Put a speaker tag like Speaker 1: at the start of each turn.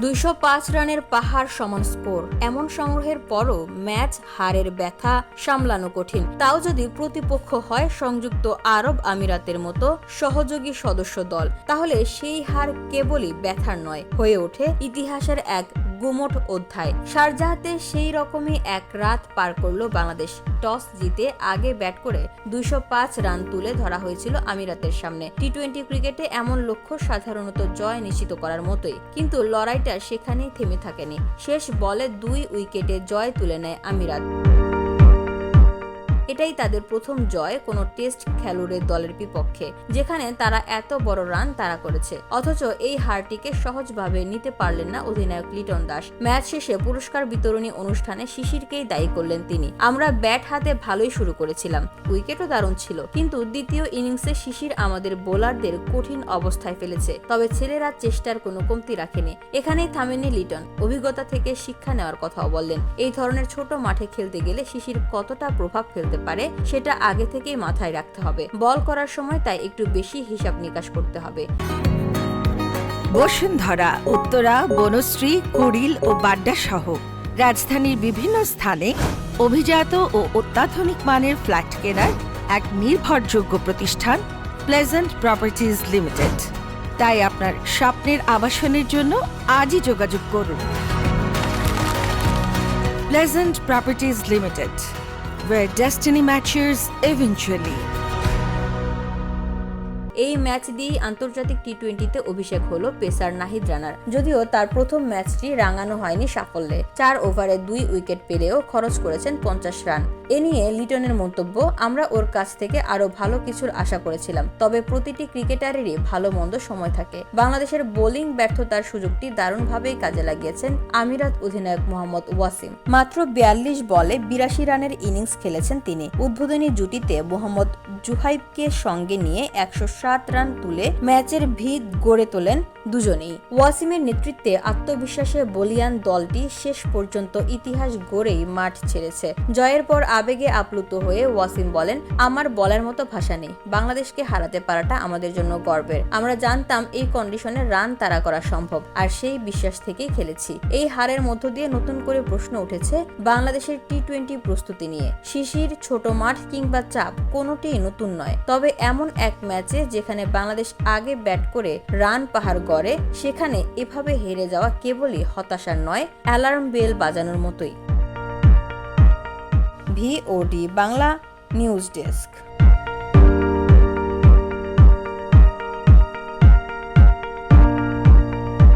Speaker 1: ২০৫ রানের পাহাড় সমান স্কোর। এমন সংগ্রহের পরও ম্যাচ হারের ব্যথা সামলানো কঠিন, তাও যদি প্রতিপক্ষ হয় সংযুক্ত আরব আমিরাতের মতো সহযোগী সদস্য দল, তাহলে সেই হার কেবলই ব্যথার নয়, হয়ে ওঠে ইতিহাসের এক গুমোট অধ্যায়। শারজাহতে সেই রকমই এক রাত পার করল বাংলাদেশ। টস জিতে আগে ব্যাট করে ২০৫ রান তুলে ধরা হয়েছিল আমিরাতের সামনে। টি-20 ক্রিকেটে এমন লক্ষ্য সাধারণত জয় নিশ্চিত করার মতোই, কিন্তু লড়াইটা সেখানেই থেমে থাকেনি। শেষ বলে 2 উইকেটে জয় তুলে নেয় আমিরাত। এটাই তাদের প্রথম জয় কোনো টেস্ট খেলুড়ে দলের বিপক্ষে, যেখানে তারা এত বড় রান তাড়া করেছে। অথচ এই হারটিকে সহজভাবে নিতে পারলেন না অধিনায়ক লিটন দাস। ম্যাচ শেষে পুরস্কার বিতরণী অনুষ্ঠানে শিশিরকেই দায়ী করলেন তিনি। আমরা ব্যাট হাতে ভালোই শুরু করেছিলাম, উইকেটও দারুণ ছিল, কিন্তু দ্বিতীয় ইনিংসে শিশির আমাদের বোলারদের কঠিন অবস্থায় ফেলেছে। তবে ছেলেরা চেষ্টার কোনো কমতি রাখেনি। এখানেই থামেননি লিটন, অভিজ্ঞতা থেকে শিক্ষা নেওয়ার কথাও বললেন। এই ধরনের ছোট মাঠে খেলতে গেলে শিশির কতটা প্রভাব ফেলতে পারে সেটা আগে থেকেই মাথায় রাখতে হবে। বল করার সময় তাই একটু বেশি হিসাব নিকাশ করতে হবে।
Speaker 2: বসুন্ধরা, উত্তরা, বনশ্রী, কুড়িল ও বাড্ডা সহ রাজধানীর বিভিন্ন স্থানে অভিজাত ও অত্যাধুনিক মানের ফ্ল্যাট কেনার এক নির্ভরযোগ্য প্রতিষ্ঠান প্লেজেন্ট প্রপার্টিজ লিমিটেড। তাই আপনার স্বপ্নের আবাসনের জন্য আজই যোগাযোগ করুন। Pleasant properties limited, where destiny matches eventually.
Speaker 1: এই ম্যাচ দিয়েই আন্তর্জাতিক টি-20তে অভিষেক হলো পেসার নাহিদ রানার। যদিও তার প্রথম ম্যাচটি রাঙানো হয়নি সাফল্যে। 4 ওভারে 2 উইকেট পেলেও খরচ করেছেন 50 রান। এ নিয়ে লিটনের মন্তব্য, আমরা ওর কাছ থেকে আরো ভালো কিছুর আশা করেছিলাম, তবে প্রতিটি ক্রিকেটারেরই ভালো মন্দ সময় থাকে। বাংলাদেশের বোলিং ব্যর্থতার সুযোগটি দারুণভাবেই কাজে লাগিয়েছেন আমিরাত অধিনায়ক মোহাম্মদ ওয়াসিম। মাত্র 42 বলে 82 রানের ইনিংস খেলেছেন তিনি। উদ্বোধনী জুটিতে মোহাম্মদ জুহাইবকে সঙ্গে নিয়ে 107 রান তুলে ম্যাচের ভিত গড়ে তোলেন দুজনেই। ওয়াসিমের নেতৃত্বে আত্মবিশ্বাসে বলিয়ান দলটি শেষ পর্যন্ত ইতিহাস গড়েই মাঠ ছেড়েছে। জয়ের পর আবেগে আপ্লুত হয়ে ওয়াসিম বলেন, আমার বলার মতো ভাষা নেই, বাংলাদেশকে হারাতে পারাটা আমাদের জন্য গর্বের। আমরা জানতাম এই কন্ডিশনে রান তাড়া করা সম্ভব, আর সেই বিশ্বাস থেকেই খেলেছি। এই হারের মধ্য দিয়ে নতুন করে প্রশ্ন উঠেছে বাংলাদেশের টি-20 প্রস্তুতি নিয়ে। শিশির, ছোট মাঠ কিংবা চাপ কোনোটিই নতুন নয়, তবে এমন এক ম্যাচে যেখানে বাংলাদেশ আগে ব্যাট করে রান পাহাড় গড়ে, সেখানে এভাবে হেরে যাওয়া কেবলই হতাশার নয়, অ্যালার্ম বেল বাজানোর মতোই। VOD Bangla news desk.